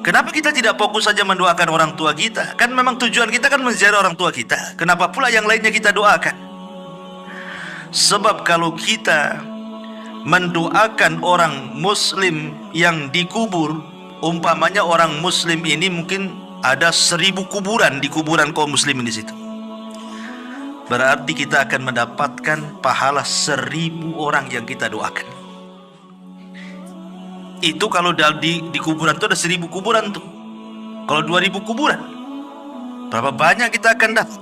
Kenapa kita tidak fokus saja mendoakan orang tua kita? Kan memang tujuan kita kan menziarah orang tua kita. Kenapa pula yang lainnya kita doakan? Sebab kalau kita mendoakan orang muslim yang dikubur, umpamanya orang muslim ini mungkin ada 1000 kuburan di kuburan kaum muslimin di situ. Berarti kita akan mendapatkan pahala 1000 orang yang kita doakan. Itu kalau di kuburan itu ada 1000 kuburan tuh. Kalau 2000 kuburan, berapa banyak kita akan dapat?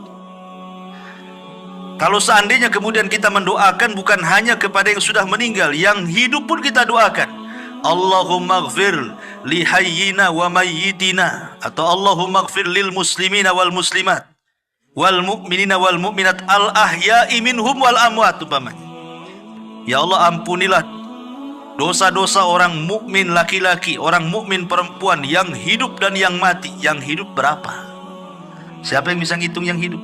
Kalau seandainya kemudian kita mendoakan bukan hanya kepada yang sudah meninggal, yang hidup pun kita doakan. Allahumma gfir li hayyina wa mayyitina, atau Allahumma gfir lil muslimina wal muslimat wal mu'minina wal mu'minat al ahya'i minhum wal amwat, umpamanya. Ya Allah, ampunilah dosa-dosa orang mukmin laki-laki, orang mukmin perempuan yang hidup dan yang mati. Yang hidup berapa? Siapa yang bisa ngitung yang hidup?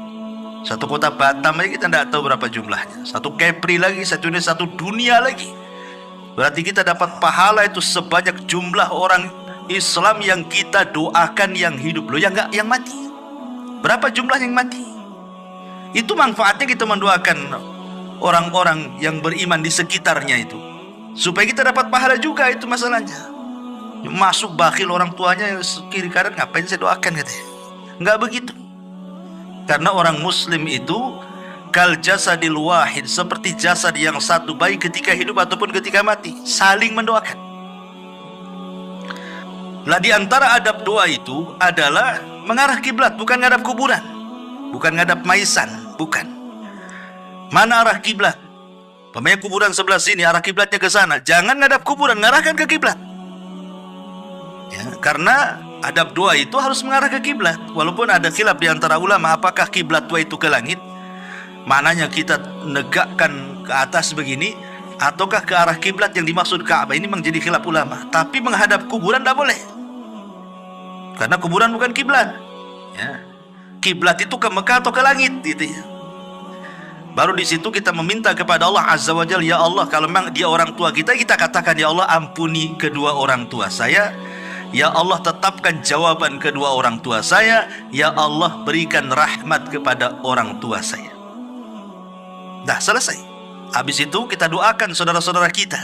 Satu kota Batam aja kita tidak tahu berapa jumlahnya. Satu Kepri lagi, satu dunia lagi. Berarti kita dapat pahala itu sebanyak jumlah orang Islam yang kita doakan yang hidup. Loh, yang mati. Berapa jumlah yang mati? Itu manfaatnya kita mendoakan orang-orang yang beriman di sekitarnya itu, supaya kita dapat pahala juga. Itu masalahnya. Masuk bakhil orang tuanya kiri kanan, ngapain saya doakan katanya. Enggak begitu. Karena orang muslim itu kal jasadil wahid, seperti jasad yang satu, baik ketika hidup ataupun ketika mati, saling mendoakan. Lah di antara adab doa itu adalah mengarah kiblat, bukan ngadap kuburan, bukan ngadap maisan, bukan. Mana arah kiblat? Pemain kuburan sebelah sini, arah kiblatnya ke sana. Jangan ngadap kuburan, ngarahkan ke kiblat. Ya, karena adab doa itu harus mengarah ke kiblat. Walaupun ada khilaf di antara ulama apakah kiblat doa itu ke langit, mananya kita negakkan ke atas begini, ataukah ke arah kiblat yang dimaksud Ka'bah. Ini menjadi khilaf ulama. Tapi menghadap kuburan tidak boleh, karena kuburan bukan kiblat. Ya. Kiblat itu ke Mekah atau ke langit, gitu ya. Baru di situ kita meminta kepada Allah Azza wa Jalla, ya Allah, kalau memang dia orang tua kita, kita katakan, ya Allah, ampuni kedua orang tua saya. Ya Allah, tetapkan jawaban kedua orang tua saya. Ya Allah, berikan rahmat kepada orang tua saya. Dah selesai. Habis itu kita doakan saudara-saudara kita.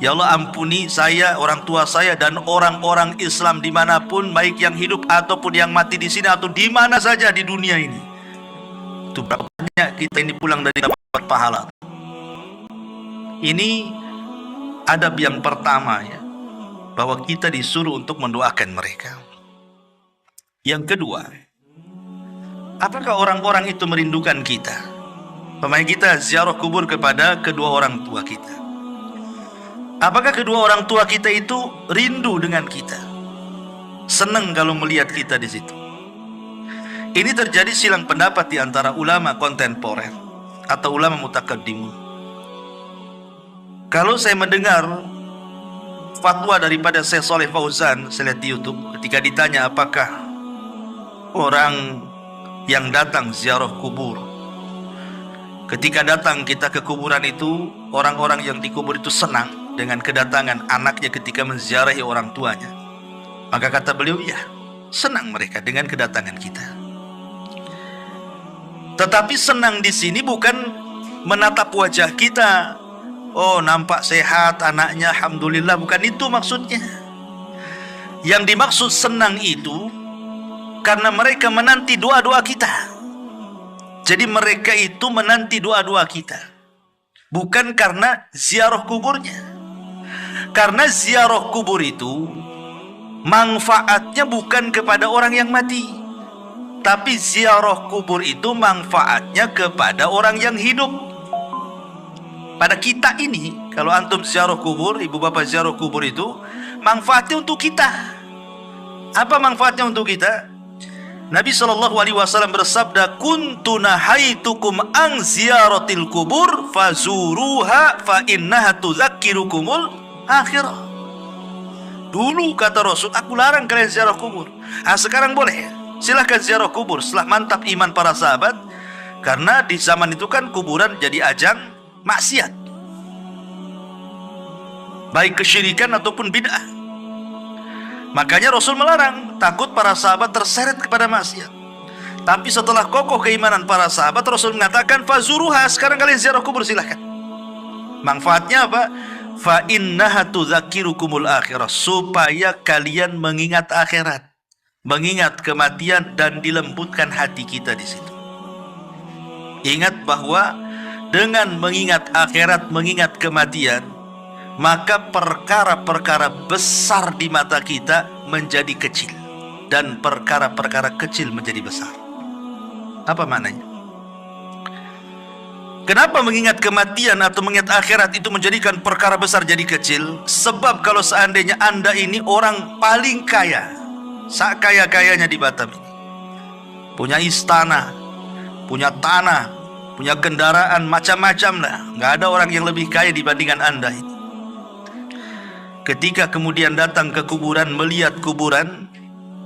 Ya Allah, ampuni saya, orang tua saya, dan orang-orang Islam dimanapun, baik yang hidup ataupun yang mati di sini atau di mana saja di dunia ini. Itu berapa banyak kita ini pulang dari dapat pahala. Ini adab yang pertama, ya, bahwa kita disuruh untuk mendoakan mereka. Yang kedua, apakah orang-orang itu merindukan kita? Pemain kita ziarah kubur kepada kedua orang tua kita. Apakah kedua orang tua kita itu rindu dengan kita? Senang kalau melihat kita di situ? Ini terjadi silang pendapat di antara ulama kontemporer atau ulama mutakaddimun. Kalau saya mendengar fatwa daripada Syekh Shalih Fauzan, saya lihat di YouTube, ketika ditanya apakah orang yang datang ziarah kubur, ketika datang kita ke kuburan itu, orang-orang yang dikubur itu senang dengan kedatangan anaknya ketika menziarahi orang tuanya. Maka kata beliau, ya, senang mereka dengan kedatangan kita. Tetapi senang di sini bukan menatap wajah kita, oh nampak sehat anaknya, alhamdulillah, bukan itu maksudnya. Yang dimaksud senang itu karena mereka menanti doa-doa kita. Jadi mereka itu menanti doa-doa kita, bukan karena ziarah kuburnya. Karena ziarah kubur itu manfaatnya bukan kepada orang yang mati, tapi ziarah kubur itu manfaatnya kepada orang yang hidup. Pada kita ini, kalau antum ziarah kubur, ibu bapak ziarah kubur itu manfaatnya untuk kita. Apa manfaatnya untuk kita? Nabi SAW bersabda, kuntu nahaitukum an ziyaratil kubur fazuruha fa innaha tudzakkirukumul akhirah. Dulu kata Rasul, aku larang kalian ziarah kubur. Sekarang boleh, silahkan ziarah kubur. Setelah mantap iman para sahabat, karena di zaman itu kan kuburan jadi ajang maksiat, baik kesyirikan ataupun bid'ah. Makanya Rasul melarang, takut para sahabat terseret kepada maksiat. Tapi setelah kokoh keimanan para sahabat, Rasul mengatakan, fazuruha, sekarang kalian ziarah kubur, silahkan. Manfaatnya apa? Fa innaha tudzakirukumul akhirah, supaya kalian mengingat akhirat, mengingat kematian, dan dilembutkan hati kita di situ. Ingat bahwa dengan mengingat akhirat, mengingat kematian, maka perkara-perkara besar di mata kita menjadi kecil, dan perkara-perkara kecil menjadi besar. Apa maknanya? Kenapa mengingat kematian atau mengingat akhirat itu menjadikan perkara besar jadi kecil? Sebab kalau seandainya Anda ini orang paling kaya, sakaya-kayanya di Batam ini, punya istana, punya tanah, punya kendaraan, macam-macam lah, nggak ada orang yang lebih kaya dibandingkan Anda ini. Ketika kemudian datang ke kuburan, melihat kuburan,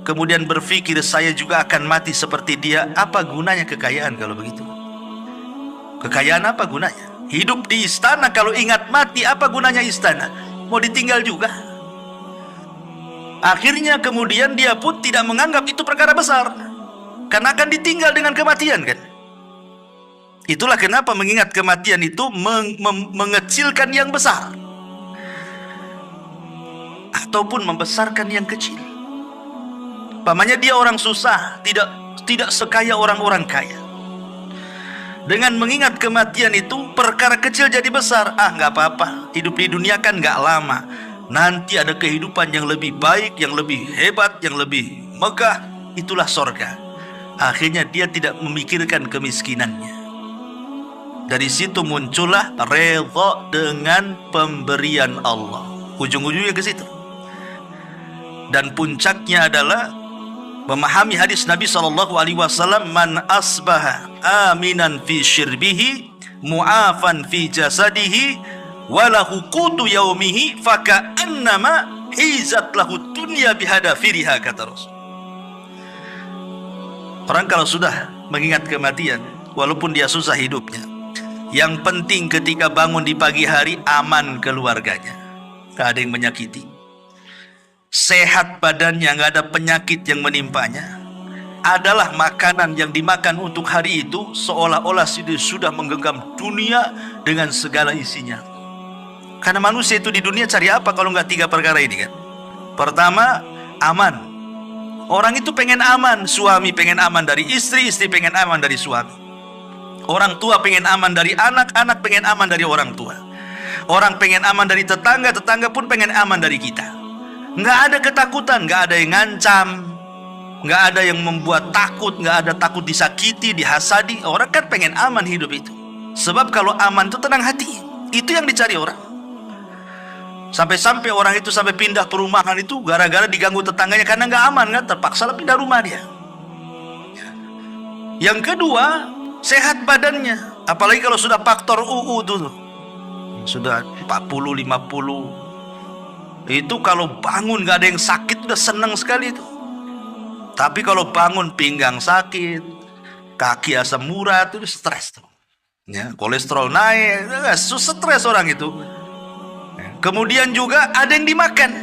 kemudian berpikir saya juga akan mati seperti dia, apa gunanya kekayaan kalau begitu? Kekayaan apa gunanya? Hidup di istana, kalau ingat mati, apa gunanya istana? Mau ditinggal juga. Akhirnya kemudian dia pun tidak menganggap itu perkara besar, karena akan ditinggal dengan kematian kan. Itulah kenapa mengingat kematian itu mengecilkan yang besar, ataupun membesarkan yang kecil. Pamannya dia orang susah, tidak sekaya orang-orang kaya. Dengan mengingat kematian itu, perkara kecil jadi besar. Nggak apa-apa, hidup di dunia kan nggak lama. Nanti ada kehidupan yang lebih baik, yang lebih hebat, yang lebih megah. Itulah sorga. Akhirnya dia tidak memikirkan kemiskinannya. Dari situ muncullah redha dengan pemberian Allah. Ujung-ujungnya ke situ. Dan puncaknya adalah memahami hadis Nabi SAW, man asbaha aminan fi syirbihi mu'afan fi jasadihi walahu qutu yaumihi faka'annama hizat lahu dunya bihadafiriha, kata Rasul. Orang kalau sudah mengingat kematian, walaupun dia susah hidupnya, yang penting ketika bangun di pagi hari aman keluarganya, gak ada yang menyakiti, sehat badannya, nggak ada penyakit yang menimpanya, adalah makanan yang dimakan untuk hari itu, seolah-olah sudah menggenggam dunia dengan segala isinya. Karena manusia itu di dunia cari apa kalau nggak tiga perkara ini kan? Pertama, aman. Orang itu pengen aman, suami pengen aman dari istri, istri pengen aman dari suami, orang tua pengen aman dari anak, anak pengen aman dari orang tua, orang pengen aman dari tetangga, tetangga pun pengen aman dari kita. Nggak ada ketakutan, nggak ada yang ngancam, nggak ada yang membuat takut, nggak ada takut disakiti, dihasadi. Orang kan pengen aman hidup itu. Sebab kalau aman itu tenang hati, itu yang dicari orang. Sampai-sampai orang itu sampai pindah perumahan itu gara-gara diganggu tetangganya, karena nggak aman kan, terpaksa pindah rumah dia. Yang kedua, sehat badannya. Apalagi kalau sudah faktor UU tuh, sudah 40-50, itu kalau bangun gak ada yang sakit udah senang sekali itu. Tapi kalau bangun pinggang sakit, kaki asam urat, itu stres tuh. Ya, kolesterol naik, stres orang itu. Kemudian juga ada yang dimakan,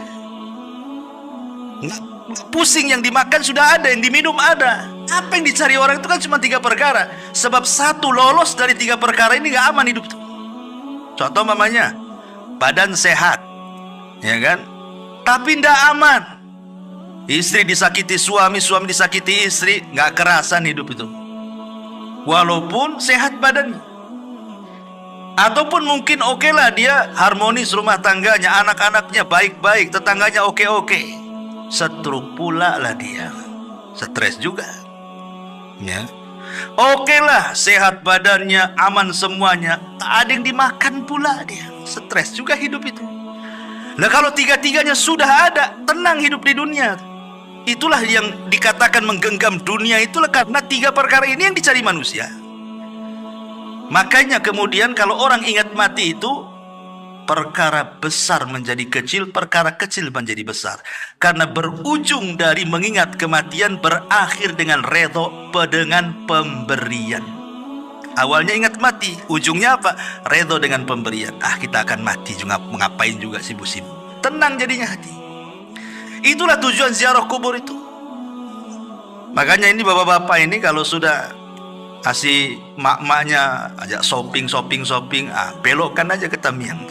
nggak pusing, yang dimakan sudah ada, yang diminum ada. Apa yang dicari orang itu kan cuma tiga perkara. Sebab satu lolos dari tiga perkara ini gak aman hidup tuh. Contoh mamanya, badan sehat, ya kan, tapi tidak aman. Istri disakiti suami, suami disakiti istri, nggak kerasan hidup itu, walaupun sehat badannya. Ataupun mungkin oke lah, dia harmonis rumah tangganya, anak-anaknya baik-baik, tetangganya oke-oke, setruk pula lah dia, stres juga, ya. Oke lah, sehat badannya, aman semuanya, tak ada yang dimakan pula dia, stres juga hidup itu. Nah kalau tiga-tiganya sudah ada, tenang hidup di dunia. Itulah yang dikatakan menggenggam dunia, itulah karena tiga perkara ini yang dicari manusia. Makanya kemudian kalau orang ingat mati itu, perkara besar menjadi kecil, perkara kecil menjadi besar. Karena berujung dari mengingat kematian berakhir dengan redha, dengan pemberian. Awalnya ingat mati, ujungnya apa? Redha dengan pemberian. Kita akan mati juga, ngapain juga sibuk-sibuk. Tenang jadinya hati. Itulah tujuan ziarah kubur itu. Makanya ini bapak-bapak ini kalau sudah kasih mak-maknya ajak shopping, belokkan aja ke Tamiang.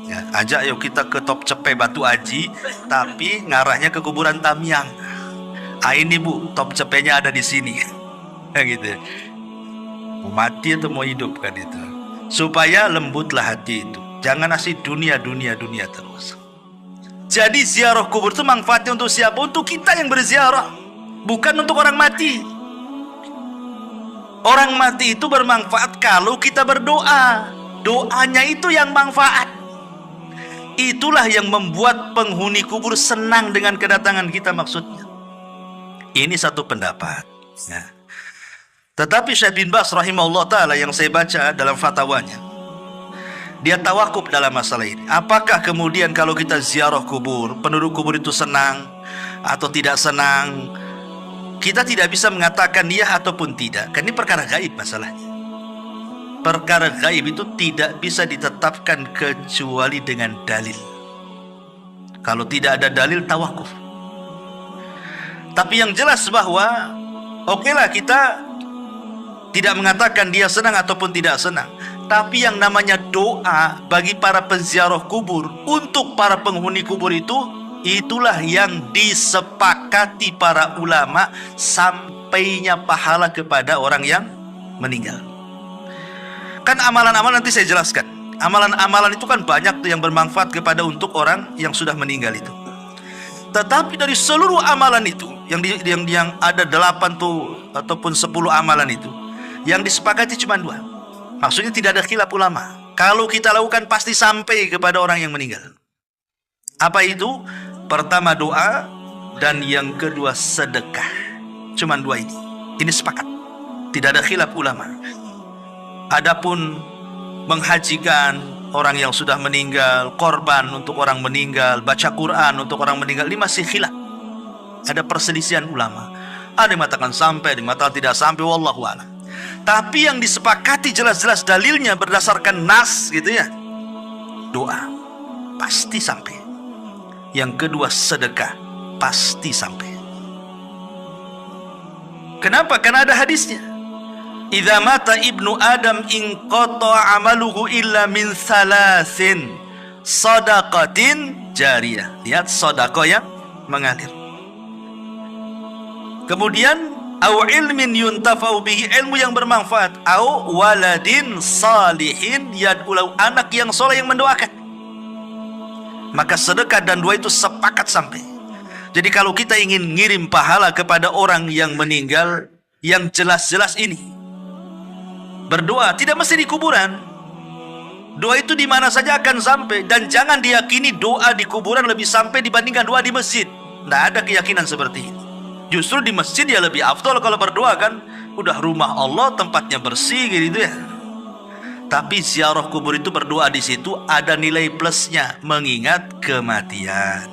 Ya, ajak yuk kita ke Top Cepe Batu Aji, tapi ngarahnya ke kuburan Tamiang. Ini bu, Top Cepenya ada di sini. Gitu. Mau mati atau mau hidup kan itu. Supaya lembutlah hati itu. Jangan asih dunia terus. Jadi ziarah kubur itu manfaatnya untuk siapa? Untuk kita yang berziarah, bukan untuk orang mati. Orang mati itu bermanfaat kalau kita berdoa. Doanya itu yang manfaat. Itulah yang membuat penghuni kubur senang dengan kedatangan kita maksudnya. Ini satu pendapat. Ya. Tetapi Syekh bin Baz rahimahullah ta'ala yang saya baca dalam fatwanya, dia tawakuf dalam masalah ini. Apakah kemudian kalau kita ziarah kubur, penduduk kubur itu senang atau tidak senang? Kita tidak bisa mengatakan iya ataupun tidak. Kan ini perkara gaib masalahnya. Perkara gaib itu tidak bisa ditetapkan kecuali dengan dalil. Kalau tidak ada dalil, tawakuf. Tapi yang jelas bahwa okelah kita tidak mengatakan dia senang ataupun tidak senang. Tapi yang namanya doa bagi para penziarah kubur untuk para penghuni kubur itu, itulah yang disepakati para ulama sampainya pahala kepada orang yang meninggal. Kan amalan-amalan nanti saya jelaskan. Amalan-amalan itu kan banyak tuh yang bermanfaat kepada untuk orang yang sudah meninggal itu. Tetapi dari seluruh amalan itu yang ada 8 tuh ataupun 10 amalan itu, yang disepakati cuma 2. Maksudnya tidak ada khilaf ulama. Kalau kita lakukan pasti sampai kepada orang yang meninggal. Apa itu? Pertama doa, dan yang kedua sedekah. Cuma 2 ini. Ini sepakat. Tidak ada khilaf ulama. Adapun menghajikan orang yang sudah meninggal, korban untuk orang meninggal, baca Quran untuk orang meninggal, ini masih khilaf. Ada perselisihan ulama. Ada yang mengatakan sampai, ada yang mengatakan tidak sampai, wallahu a'lam. Tapi yang disepakati jelas-jelas dalilnya berdasarkan nas gitu ya, doa pasti sampai. Yang kedua sedekah pasti sampai. Kenapa? Karena ada hadisnya. Idza mata ibnu Adam inqata amaluhu illa min salasin, sadaqatin jariyah. Lihat, sedekah yang mengalir. Kemudian au ilmin yuntafa'u bihi, ilmu yang bermanfaat, au waladin salihin yad'ulahu, anak yang soleh yang mendoakan. Maka sedekah dan doa itu sepakat sampai. Jadi kalau kita ingin ngirim pahala kepada orang yang meninggal, yang jelas-jelas ini berdoa, tidak mesti di kuburan. Doa itu di mana saja akan sampai. Dan jangan diyakini doa di kuburan lebih sampai dibandingkan doa di masjid. Tidak ada keyakinan seperti ini. Justru di masjid ya lebih afdol kalau berdoa, kan udah rumah Allah, tempatnya bersih gitu ya. Tapi ziarah kubur itu berdoa di situ ada nilai plusnya, mengingat kematian,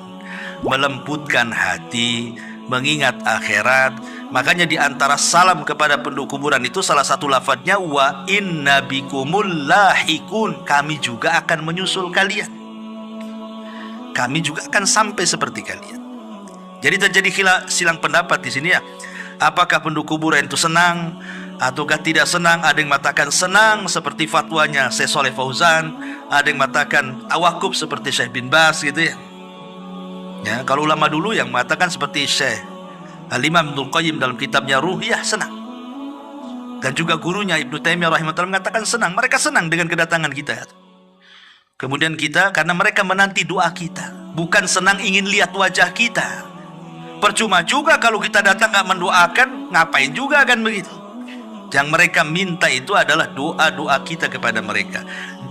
melembutkan hati, mengingat akhirat. Makanya di antara salam kepada penduduk kuburan itu salah satu lafadznya wa inna bikumul lahikun, kami juga akan menyusul kalian. Kami juga akan sampai seperti kalian. Jadi terjadi silang pendapat di sini ya. Apakah penduduk kuburan itu senang ataukah tidak senang? Ada yang mengatakan senang seperti fatwanya Syekh Shalih Fauzan, ada yang mengatakan tawakuf seperti Syekh bin Baz gitu ya. Ya, kalau ulama dulu yang mengatakan seperti Syekh Al-Imam Ibnul Qayyim dalam kitabnya Ruhiyah, senang. Dan juga gurunya Ibnu Taimiyah rahimahullah mengatakan senang. Mereka senang dengan kedatangan kita. Kemudian kita, karena mereka menanti doa kita, bukan senang ingin lihat wajah kita. Percuma juga kalau kita datang gak mendoakan, ngapain juga kan begitu. Yang mereka minta itu adalah doa-doa kita kepada mereka.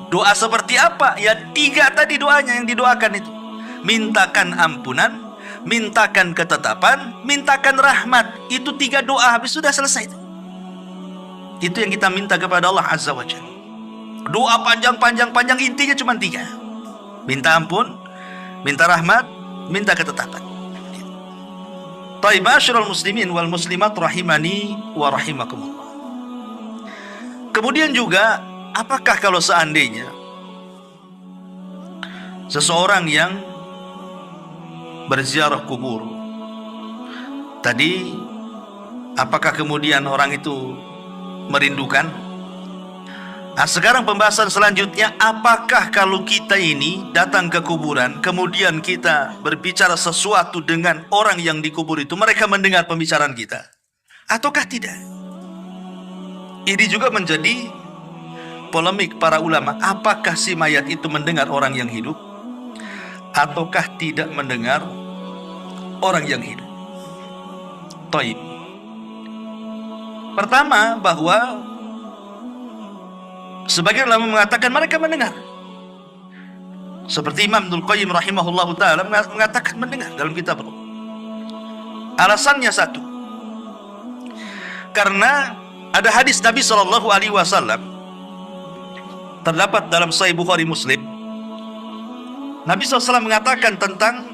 Doa seperti apa? Ya 3 tadi doanya yang didoakan itu. Mintakan ampunan, mintakan ketetapan, mintakan rahmat. Itu 3 doa, habis sudah selesai. Itu yang kita minta kepada Allah Azza wa Jalla. Doa panjang, intinya cuma 3. Minta ampun, minta rahmat, minta ketetapan. Taib ma'asyiral muslimin wal muslimat rahimani wa rahimakumullah. Kemudian juga, apakah kalau seandainya seseorang yang berziarah kubur. Tadi, apakah kemudian orang itu merindukan? Nah, sekarang pembahasan selanjutnya, apakah kalau kita ini datang ke kuburan, kemudian kita berbicara sesuatu dengan orang yang dikubur itu, mereka mendengar pembicaraan kita, ataukah tidak? Ini juga menjadi polemik para ulama. Apakah si mayat itu mendengar orang yang hidup, ataukah tidak mendengar orang yang hidup? Taib. Pertama, bahwa sebagian ulama mengatakan mereka mendengar. Seperti Imam Ibnul Qayyim rahimahullahu ta'ala mengatakan mendengar dalam kitab. Alasannya satu, karena ada hadis Nabi SAW terdapat dalam Sahih Bukhari Muslim. Nabi SAW mengatakan tentang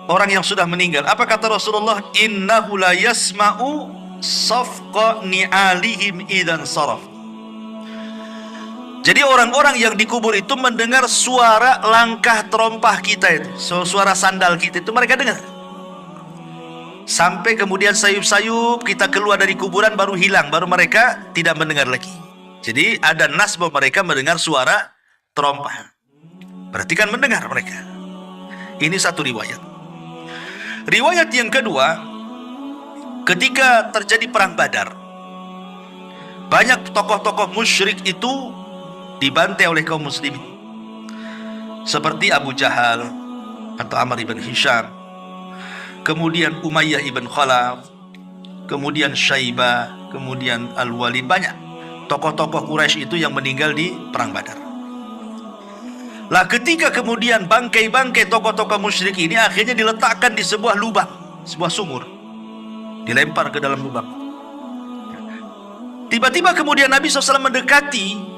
orang yang sudah meninggal. Apa kata Rasulullah? Innahu la yasma'u safqa ni'alihim idan saraf. Jadi orang-orang yang dikubur itu mendengar suara langkah terompah kita itu, suara sandal kita itu mereka dengar. Sampai kemudian sayup-sayup kita keluar dari kuburan baru hilang, baru mereka tidak mendengar lagi. Jadi ada nas bahwa mereka mendengar suara terompah. Berarti kan mendengar mereka. Ini satu riwayat. Riwayat yang kedua, ketika terjadi perang Badar, banyak tokoh-tokoh musyrik itu dibantai oleh kaum muslimin, seperti Abu Jahal atau Amr ibn Hisham, kemudian Umayyah ibn Khalaf, kemudian Syaibah, kemudian Al-Walid. Banyak tokoh-tokoh Quraisy itu yang meninggal di perang Badar. Lah ketika kemudian bangkai-bangkai tokoh-tokoh musyrik ini akhirnya diletakkan di sebuah lubang, sebuah sumur, dilempar ke dalam lubang. Tiba-tiba kemudian Nabi SAW mendekati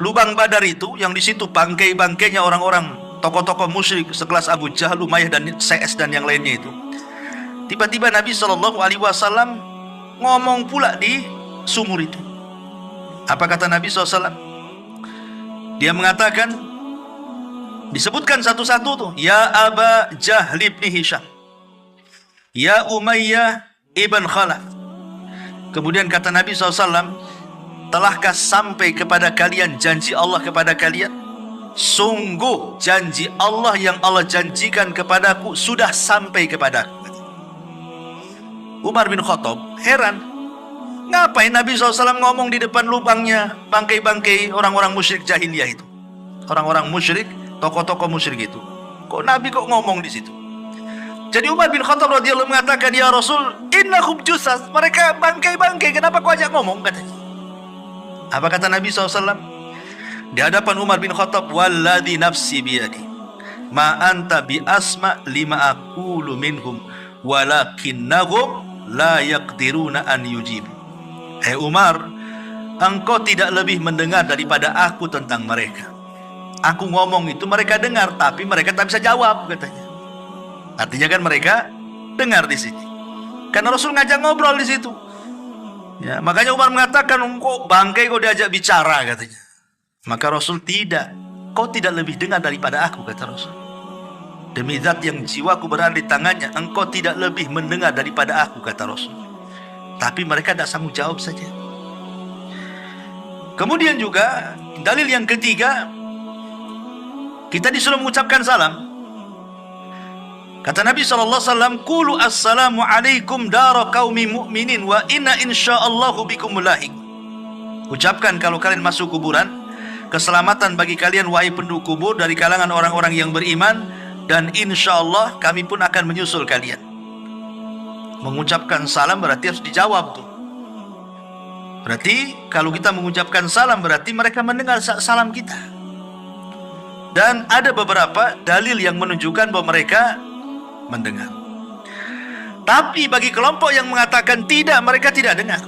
lubang Badar itu, yang di situ bangkai-bangkainya orang-orang tokoh-tokoh musyrik sekelas Abu Jahal, Umayyah dan CS dan yang lainnya itu. Tiba-tiba Nabi SAW ngomong pula di sumur itu. Apa kata Nabi SAW? Dia mengatakan, disebutkan satu-satu tuh, ya Aba Jahl ibn Hisham, ya Umayyah ibn Khalaf. Kemudian kata Nabi SAW, telahkah sampai kepada kalian janji Allah kepada kalian? Sungguh janji Allah yang Allah janjikan kepadaku sudah sampai kepadaku. Umar bin Khattab heran, ngapain Nabi SAW ngomong di depan lubangnya bangkai-bangkai orang-orang musyrik jahiliyah itu, orang-orang musyrik, tokoh-tokoh musyrik itu. Kok Nabi kok ngomong di situ? Jadi Umar bin Khattab radhiyallahu mengatakan, ya Rasul, innahum jusas, mereka bangkai-bangkai, kenapa kau ajak ngomong? Katanya. Apa kata Nabi SAW? Di hadapan Umar bin Khattab, walladhi nafsi biyadi, ma anta bi asma lima aqulu minhum, walakinnahum la yaqdiruna an yujib. Umar, engkau tidak lebih mendengar daripada aku tentang mereka. Aku ngomong itu mereka dengar, tapi mereka tak bisa jawab, katanya. Artinya kan mereka dengar di sini. Karena Rasul ngajak ngobrol di situ. Ya, makanya Umar mengatakan, kok bangkai kau diajak bicara, katanya. Maka Rasul tidak, kau tidak lebih dengar daripada aku, kata Rasul. Demi zat yang jiwaku berada di tangannya, engkau tidak lebih mendengar daripada aku, kata Rasul. Tapi mereka tidak sanggup jawab saja. Kemudian juga dalil yang ketiga, kita disuruh mengucapkan salam. Kata Nabi SAW, Qulu assalamu alaikum dara qaumi mu'minin wa inna insya'allahu bikum mulahik. Ucapkan kalau kalian masuk kuburan, keselamatan bagi kalian wahai penduduk kubur dari kalangan orang-orang yang beriman, dan insyaallah kami pun akan menyusul kalian. Mengucapkan salam berarti harus dijawab tuh. Berarti kalau kita mengucapkan salam berarti mereka mendengar salam kita. Dan ada beberapa dalil yang menunjukkan bahwa mereka mendengar. Tapi bagi kelompok yang mengatakan tidak, mereka tidak dengar,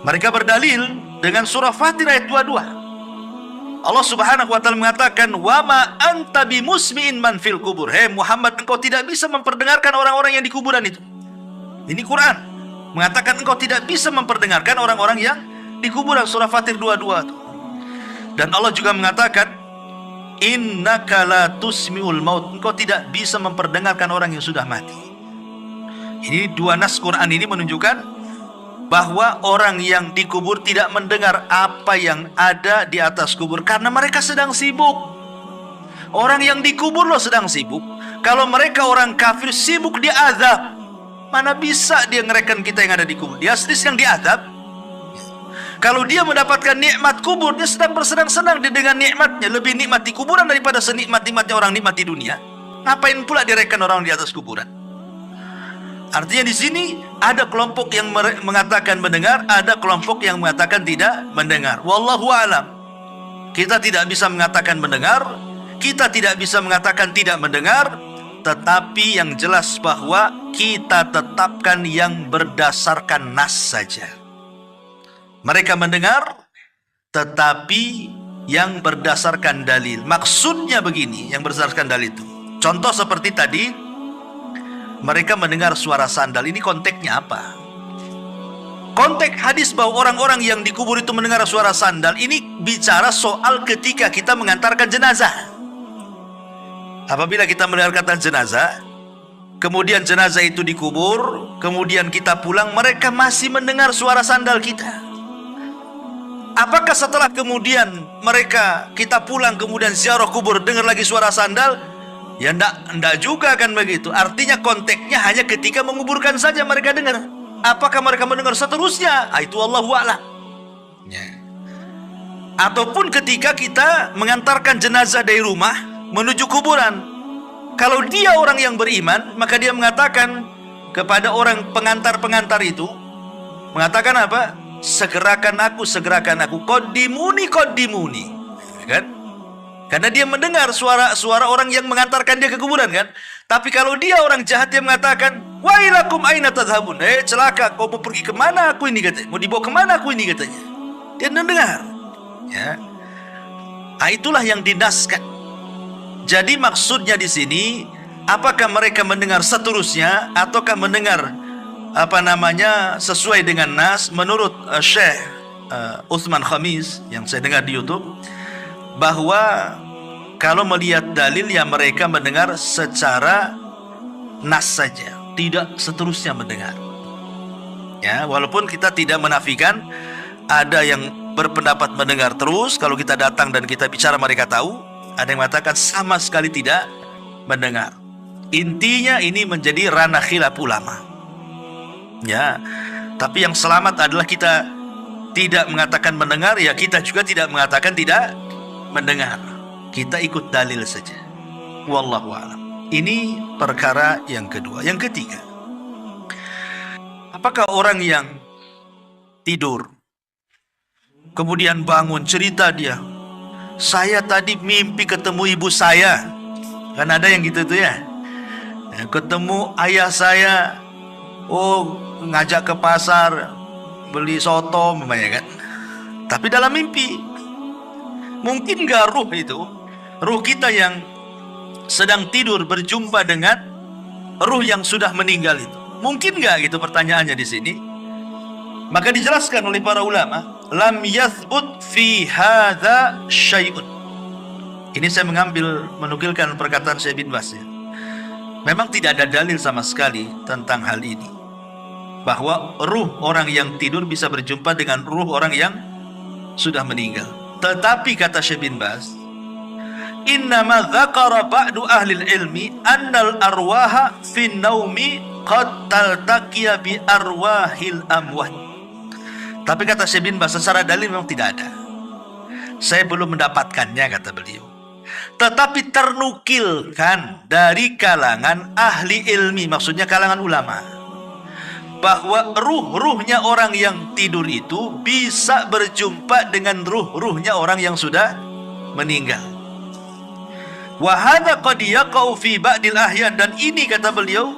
mereka berdalil dengan surah Fatir ayat 22. Allah Subhanahu wa taala mengatakan, "Wa ma anta bimusmi'in man fil kubur." Hei Muhammad, engkau tidak bisa memperdengarkan orang-orang yang di kuburan itu. Ini Quran mengatakan engkau tidak bisa memperdengarkan orang-orang yang di kuburan, surah Fatir 22 itu. Dan Allah juga mengatakan, innaka la tusmi'ul maut, engkau tidak bisa memperdengarkan orang yang sudah mati. Ini dua nas Quran ini menunjukkan bahwa orang yang dikubur tidak mendengar apa yang ada di atas kubur karena mereka sedang sibuk. Orang yang dikubur loh sedang sibuk. Kalau mereka orang kafir sibuk diazab, mana bisa dia ngerekan kita yang ada di kubur? Dia sedang diazab. Kalau dia mendapatkan nikmat kubur, dia sedang bersenang-senang dengan nikmatnya. Lebih nikmat di kuburan daripada senikmat-nikmatnya orang nikmat di dunia. Ngapain pula direkan orang di atas kuburan? Artinya di sini ada kelompok yang mengatakan mendengar, ada kelompok yang mengatakan tidak mendengar. Wallahu a'lam. Kita tidak bisa mengatakan mendengar, kita tidak bisa mengatakan tidak mendengar, tetapi yang jelas bahwa kita tetapkan yang berdasarkan nas saja. Mereka mendengar, tetapi yang berdasarkan dalil. Maksudnya begini, yang berdasarkan dalil itu. Contoh seperti tadi, mereka mendengar suara sandal. Ini konteksnya apa? Konteks hadis bahwa orang-orang yang dikubur itu mendengar suara sandal, ini bicara soal ketika kita mengantarkan jenazah. Apabila kita mendengarkan jenazah, kemudian jenazah itu dikubur, kemudian kita pulang, mereka masih mendengar suara sandal kita. Apakah setelah kemudian kita pulang kemudian ziarah kubur dengar lagi suara sandal? Ya enggak juga kan begitu. Artinya konteksnya hanya ketika menguburkan saja mereka dengar. Apakah mereka mendengar seterusnya? Itu Allahu a'lam. Ya. Ataupun ketika kita mengantarkan jenazah dari rumah menuju kuburan. Kalau dia orang yang beriman, maka dia mengatakan kepada orang pengantar-pengantar itu, mengatakan apa? Segerakan aku, Qaddimuni, kan? Karena dia mendengar suara orang yang mengantarkan dia ke kuburan, kan? Tapi kalau dia orang jahat, dia mengatakan, wailakum aina tadhhabun, celaka, kau mau pergi kemana aku ini, katanya. Mau dibawa kemana aku ini, katanya. Dia mendengar, ya. Itulah yang dinaskan. Jadi maksudnya di sini, apakah mereka mendengar seterusnya ataukah mendengar sesuai dengan nas? Menurut Syekh Utsman Khamis yang saya dengar di YouTube, bahwa kalau melihat dalil ya mereka mendengar secara nas saja, tidak seterusnya mendengar. Ya, walaupun kita tidak menafikan ada yang berpendapat mendengar terus. Kalau kita datang dan kita bicara mereka tahu. Ada yang mengatakan sama sekali tidak mendengar. Intinya ini menjadi ranah khilaf ulama. Ya, tapi yang selamat adalah kita tidak mengatakan mendengar, ya kita juga tidak mengatakan tidak mendengar. Kita ikut dalil saja. Wallahu a'lam. Ini perkara yang kedua. Yang ketiga, apakah orang yang tidur kemudian bangun cerita dia, saya tadi mimpi ketemu ibu saya. Kan ada yang gitu tuh ya. Ketemu ayah saya, ngajak ke pasar beli soto memangnya kan. Tapi dalam mimpi. Mungkin gak ruh kita yang sedang tidur berjumpa dengan ruh yang sudah meninggal itu? Mungkin gak gitu pertanyaannya di sini? Maka dijelaskan oleh para ulama, lam yathbut fi hadza syai'un. Ini saya menukilkan perkataan Syekh bin Baz ya. Memang tidak ada dalil sama sekali tentang hal ini, bahwa ruh orang yang tidur bisa berjumpa dengan ruh orang yang sudah meninggal. Tetapi kata Syekh bin Baz, innama dzakara ba'du ahli ilmi annal arwaha fin naumi qad taltaqiya bi arwahil amwat. Tapi kata Syekh bin Baz, secara dalil memang tidak ada. Saya belum mendapatkannya, kata beliau. Tetapi ternukilkan dari kalangan ahli ilmi, maksudnya kalangan ulama, bahwa ruh-ruhnya orang yang tidur itu bisa berjumpa dengan ruh-ruhnya orang yang sudah meninggal. Wa hadza qad yaqau fi ba'dil ahyan, dan ini kata beliau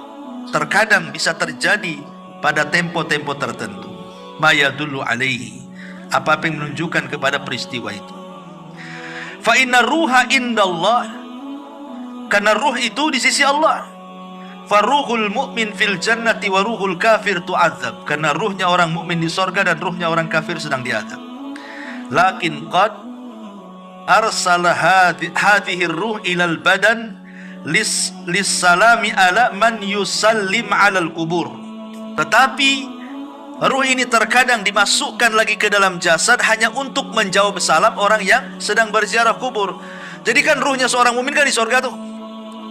terkadang bisa terjadi pada tempo-tempo tertentu. Ma yadullu alaihi, apa yang menunjukkan kepada peristiwa itu. Fa inna ruha indallah, karena ruh itu di sisi Allah. Faruhul mu'min fil jannati wa ruhul kafir tu'adzab, karena ruhnya orang mukmin di sorga dan ruhnya orang kafir sedang diazab. Lakin qad arsala hadhihi ruh ilal badan lis salami ala man yusallim alal kubur. Tetapi ruh ini terkadang dimasukkan lagi ke dalam jasad hanya untuk menjawab salam orang yang sedang berziarah kubur. Jadi kan ruhnya seorang mukmin kan di surga tuh.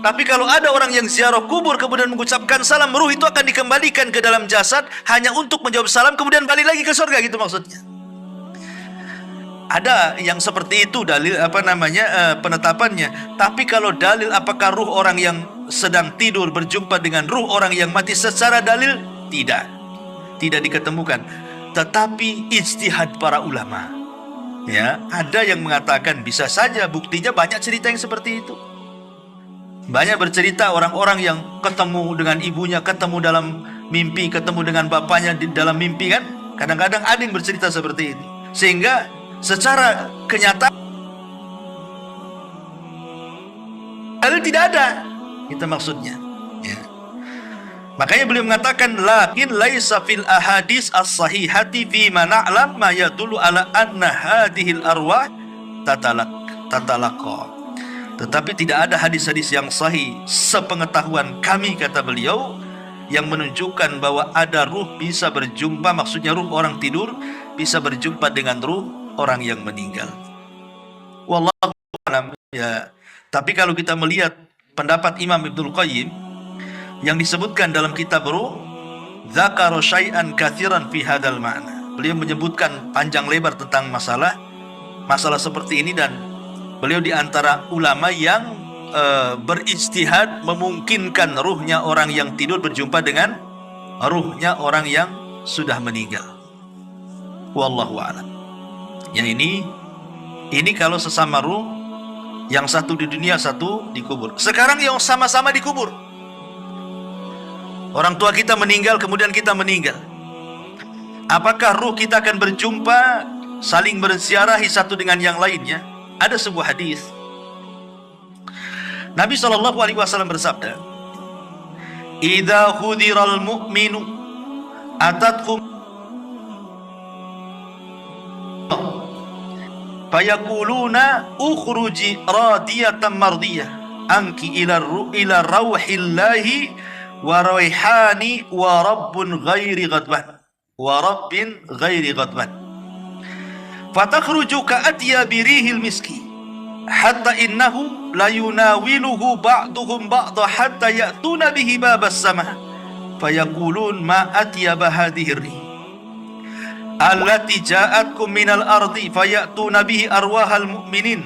Tapi kalau ada orang yang ziarah kubur kemudian mengucapkan salam, ruh itu akan dikembalikan ke dalam jasad hanya untuk menjawab salam kemudian balik lagi ke surga, gitu maksudnya. Ada yang seperti itu dalil penetapannya. Tapi kalau dalil apakah ruh orang yang sedang tidur berjumpa dengan ruh orang yang mati, secara dalil tidak diketemukan. Tetapi ijtihad para ulama, ya, ada yang mengatakan bisa saja. Buktinya banyak cerita yang seperti itu. Banyak bercerita orang-orang yang ketemu dengan ibunya, ketemu dalam mimpi, ketemu dengan bapaknya di dalam mimpi kan. Kadang-kadang ada yang bercerita seperti ini. Sehingga secara kenyataan dalil tidak ada. Itu maksudnya, ya. Makanya beliau mengatakan lakin laisa fil ahadits as-sahihati fi ma na'lam ma yadullu ala anna hadhil arwah tatalaqa. Tetapi tidak ada hadis-hadis yang sahih sepengetahuan kami, kata beliau, yang menunjukkan bahwa ada ruh bisa berjumpa, maksudnya ruh orang tidur bisa berjumpa dengan ruh orang yang meninggal. Wallahu a'lam, ya. Tapi kalau kita melihat pendapat Imam Ibnul Qayyim yang disebutkan dalam kitab Ruh, dzakara syai'an katsiran fi hadzal ma'na. Beliau menyebutkan panjang lebar tentang masalah seperti ini, dan beliau di antara ulama yang berijtihad memungkinkan ruhnya orang yang tidur berjumpa dengan ruhnya orang yang sudah meninggal. Wallahu a'lam. Ya, ini kalau sesama ruh, yang satu di dunia, satu di kubur. Sekarang yang sama-sama di kubur. Orang tua kita meninggal, kemudian kita meninggal. Apakah ruh kita akan berjumpa, saling berziarahi satu dengan yang lainnya? Ada sebuah hadis. Nabi SAW bersabda, "Idza hudiral mu'minu atatkum fayaquluna ukhruji radiyatan mardiyah anki ila rauhillahi wa raihani wa rabbin ghairi ghadban fatakhruju ka'atya birihil miski hatta innahu la yunawiluhu ba'duhum ba'da hatta ya'tuna bihi babas sama fayaqulun ma atyaba hadhihi rih allati ja'atkum minal ardi fayatuna bihi arwahal mu'minin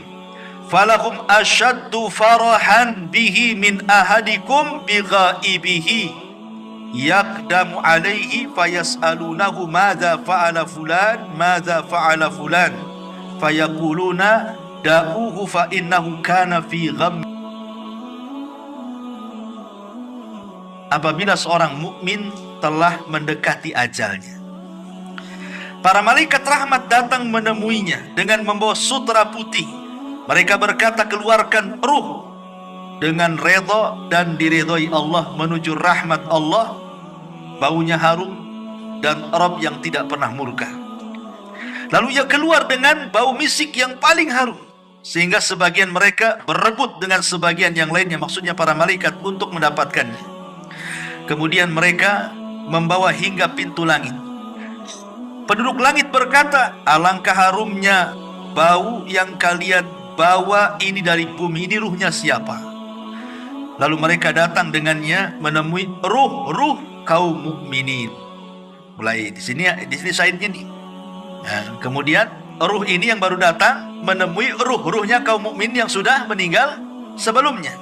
falahum ashaddu farahan bihi min ahadikum bighaibihi yaqdamu alaihi fayas'alunahu madza fa'ala fulan fayaquluna da'uhu fa innahu kana fi gham." Apabila seorang mukmin telah mendekati ajalnya, para malaikat rahmat datang menemuinya dengan membawa sutera putih. Mereka berkata, keluarkan ruh dengan redha dan diridhoi Allah menuju rahmat Allah, baunya harum dan Rabb yang tidak pernah murka. Lalu ia keluar dengan bau misik yang paling harum, sehingga sebagian mereka berebut dengan sebagian yang lainnya, maksudnya para malaikat, untuk mendapatkannya. Kemudian mereka membawa hingga pintu langit. Penduduk langit berkata, alangkah harumnya bau yang kalian bawa ini dari bumi, ini ruhnya siapa? Lalu mereka datang dengannya menemui ruh kaum mukminin. Mulai di sini syahidnya nih. Nah, kemudian ruh ini yang baru datang menemui ruhnya kaum mukmin yang sudah meninggal sebelumnya.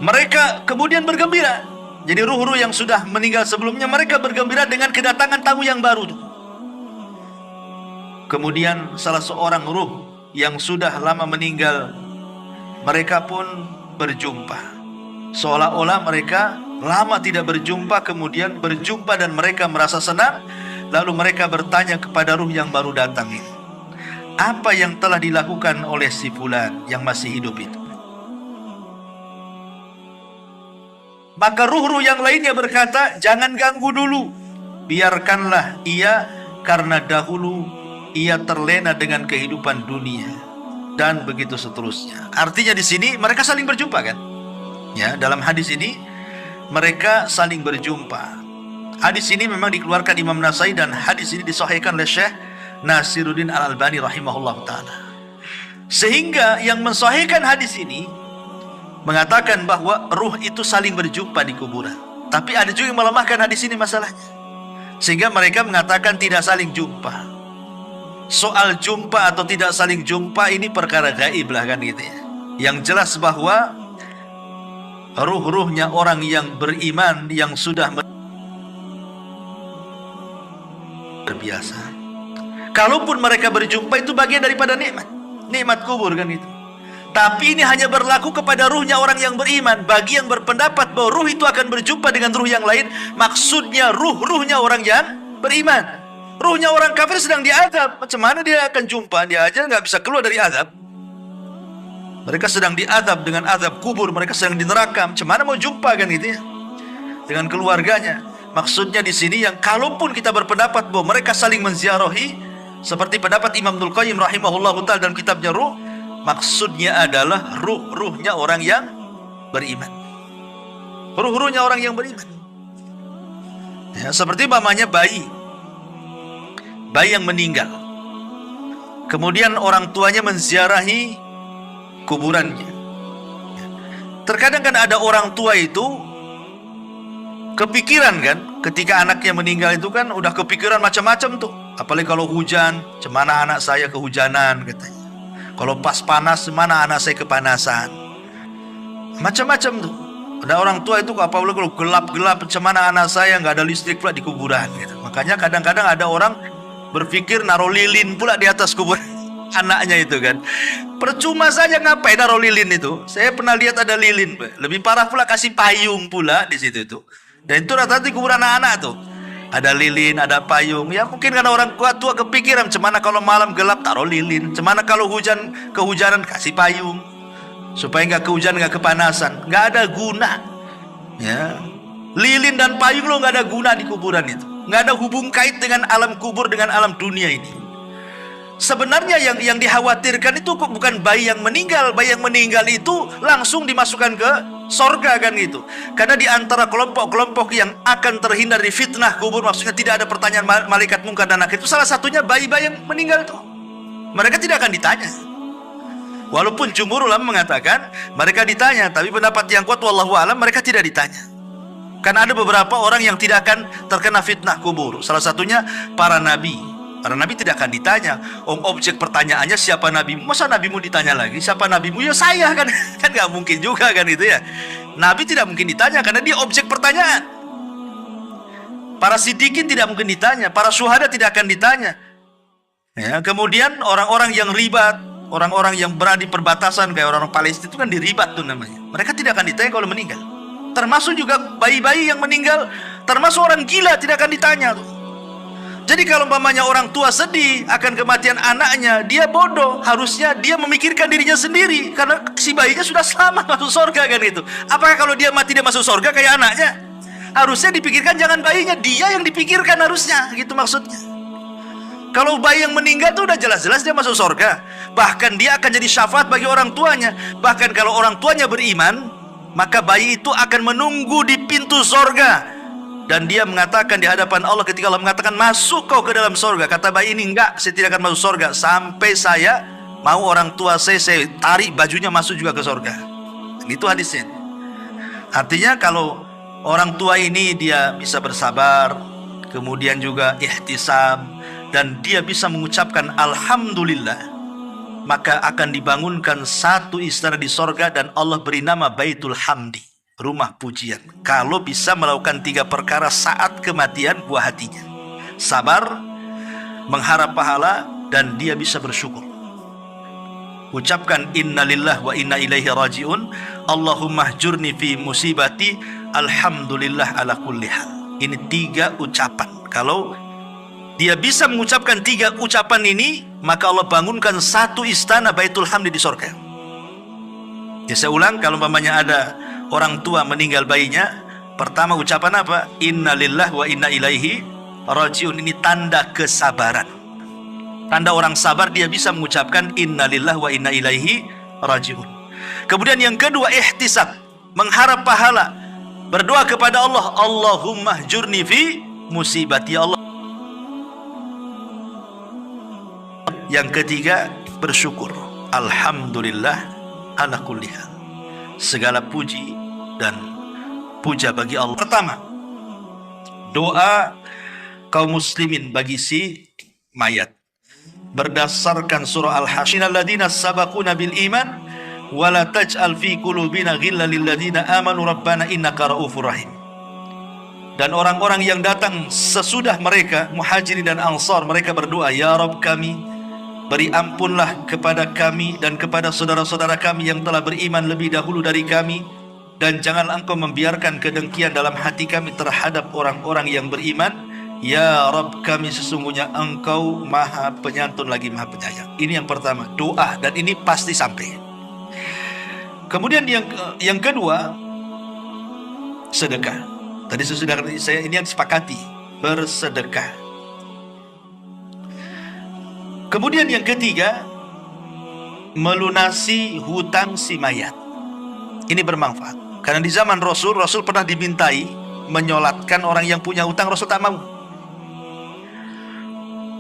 Mereka kemudian bergembira. Jadi ruh-ruh yang sudah meninggal sebelumnya, mereka bergembira dengan kedatangan tamu yang baru. Kemudian salah seorang ruh yang sudah lama meninggal, mereka pun berjumpa. Seolah-olah mereka lama tidak berjumpa, kemudian berjumpa dan mereka merasa senang. Lalu mereka bertanya kepada ruh yang baru datang ini, apa yang telah dilakukan oleh si fulan yang masih hidup itu? Maka ruh-ruh yang lainnya berkata, jangan ganggu dulu, biarkanlah ia, karena dahulu ia terlena dengan kehidupan dunia, dan begitu seterusnya. Artinya di sini mereka saling berjumpa kan? Ya, dalam hadis ini mereka saling berjumpa. Hadis ini memang dikeluarkan Imam Nasai dan hadis ini disahihkan oleh Syekh Nasiruddin Al-Albani rahimahullah ta'ala. Sehingga yang mensahihkan hadis ini mengatakan bahwa ruh itu saling berjumpa di kuburan. Tapi ada juga yang melemahkan hadis ini masalahnya, sehingga mereka mengatakan tidak saling jumpa. Soal jumpa atau tidak saling jumpa ini perkara gaib lah kan gitu ya. Yang jelas bahwa ruh-ruhnya orang yang beriman yang sudah berbiasa, kalaupun mereka berjumpa itu bagian daripada nikmat kubur kan itu. Tapi ini hanya berlaku kepada ruhnya orang yang beriman. Bagi yang berpendapat bahwa ruh itu akan berjumpa dengan ruh yang lain, maksudnya ruhnya orang yang beriman. Ruhnya orang kafir sedang diazab, macam mana dia akan jumpa? Dia aja nggak bisa keluar dari azab. Mereka sedang diazab dengan azab kubur, mereka sedang di neraka, macam mana mau jumpa kan gitu ya dengan keluarganya. Maksudnya di sini yang kalaupun kita berpendapat bahwa mereka saling menziarahi, seperti pendapat Imam Ibnul Qayyim rahimahullah ta'ala dalam kitabnya Ruh, maksudnya adalah ruhnya orang yang beriman. Ruhnya orang yang beriman. Ya, seperti mamanya bayi yang meninggal, kemudian orang tuanya menziarahi kuburannya. Terkadang kan ada orang tua itu kepikiran kan, ketika anaknya meninggal itu kan udah kepikiran macam-macam tuh. Apalagi kalau hujan, cemana anak saya kehujanan katanya. Kalau pas panas, mana anak saya kepanasan. Macam-macam tuh. Ada orang tua itu apalagi kalau gelap-gelap, cemana anak saya nggak ada listrik pula di kuburan gitu. Makanya kadang-kadang ada orang berpikir naruh lilin pula di atas kubur anaknya itu kan. Percuma saja, ngapain naruh lilin itu? Saya pernah lihat ada lilin, lebih parah pula kasih payung pula di situ itu. Dan itu rata-rata di kuburan anak-anak tuh. Ada lilin, ada payung. Ya mungkin karena orang tua kepikiran, cemana kalau malam gelap taruh lilin, cemana kalau kehujanan kasih payung, supaya nggak kehujanan, nggak kepanasan. Nggak ada guna. Ya, lilin dan payung lo nggak ada guna di kuburan itu. Nggak ada hubung kait dengan alam kubur, dengan alam dunia ini. Sebenarnya yang dikhawatirkan itu kok bukan bayi yang meninggal. Bayi yang meninggal itu langsung dimasukkan ke sorga kan gitu. Karena di antara kelompok-kelompok yang akan terhindar dari fitnah kubur, maksudnya tidak ada pertanyaan malaikat mungkar dan nakir, itu salah satunya bayi-bayi yang meninggal itu. Mereka tidak akan ditanya. Walaupun jumhur ulama mengatakan mereka ditanya, tapi pendapat yang kuat wallahu alam mereka tidak ditanya. Karena ada beberapa orang yang tidak akan terkena fitnah kubur. Salah satunya para nabi. Para nabi tidak akan ditanya. Objek pertanyaannya siapa nabimu? Masa nabimu ditanya lagi? Siapa nabimu? Ya saya kan. Kan nggak mungkin juga kan itu ya. Nabi tidak mungkin ditanya karena dia objek pertanyaan. Para siddiqin tidak mungkin ditanya. Para syuhada tidak akan ditanya. Ya, kemudian orang-orang yang ribat, orang-orang yang berada di perbatasan kayak orang-orang Palestina itu kan diribat tuh namanya. Mereka tidak akan ditanya kalau meninggal. Termasuk juga bayi-bayi yang meninggal, termasuk orang gila tidak akan ditanya tuh. Jadi kalau umpamanya orang tua sedih akan kematian anaknya, dia bodoh. Harusnya dia memikirkan dirinya sendiri, karena si bayinya sudah selamat masuk surga kan itu. Apakah kalau dia mati dia masuk surga kayak anaknya? Harusnya dipikirkan jangan bayinya, dia yang dipikirkan harusnya, gitu maksudnya. Kalau bayi yang meninggal itu udah jelas-jelas dia masuk surga. Bahkan dia akan jadi syafaat bagi orang tuanya. Bahkan kalau orang tuanya beriman, maka bayi itu akan menunggu di pintu sorga. Dan dia mengatakan di hadapan Allah, ketika Allah mengatakan masuk kau ke dalam sorga, kata bayi ini enggak, saya tidak akan masuk sorga sampai saya mau orang tua saya tarik bajunya masuk juga ke sorga. Itu hadisnya. Artinya kalau orang tua ini dia bisa bersabar, kemudian juga ihtisam, dan dia bisa mengucapkan alhamdulillah, maka akan dibangunkan satu istana di sorga dan Allah beri nama Baitul Hamdi, rumah pujian. Kalau bisa melakukan 3 perkara saat kematian buah hatinya: sabar, mengharap pahala, dan dia bisa bersyukur. Ucapkan innalillah wa inna ilaihi rajiun, Allahumma hjurni fi musibati, alhamdulillah ala kulli hal. Ini 3 ucapan. Kalau dia bisa mengucapkan 3 ucapan ini, maka Allah bangunkan satu istana Baitul Hamdi di surga. Ya, saya ulang, kalau umpamanya ada orang tua meninggal bayinya, pertama ucapan apa? Innalillah wa inna ilaihi rajiun. Ini tanda kesabaran. Tanda orang sabar, dia bisa mengucapkan innalillahi wa inna ilaihi rajiun. Kemudian yang kedua, ihtisab, mengharap pahala. Berdoa kepada Allah, Allahumma jurni fi musibati, ya Allah. Yang ketiga, bersyukur. Alhamdulillah ala kulli hal. Segala puji dan puja bagi Allah. Pertama, doa kaum muslimin bagi si mayat berdasarkan surah Al-Hasyr, alladzina sabaquna bil iman wala taj'al fi qulubina ghillan lil ladzina amanu rabbana innaka raufur rahim. Dan orang-orang yang datang sesudah mereka, muhajirin dan ansar, mereka berdoa, ya Rabb kami, beri ampunlah kepada kami dan kepada saudara-saudara kami yang telah beriman lebih dahulu dari kami, dan janganlah engkau membiarkan kedengkian dalam hati kami terhadap orang-orang yang beriman. Ya Rabb kami, sesungguhnya engkau maha penyantun lagi maha penyayang. Ini yang pertama, doa, dan ini pasti sampai. Kemudian yang kedua, sedekah. Tadi saya ini yang disepakati, bersedekah. Kemudian yang ketiga, melunasi hutang si mayat. Ini bermanfaat. Karena di zaman Rasul pernah dimintai menyolatkan orang yang punya hutang, Rasul tak mau.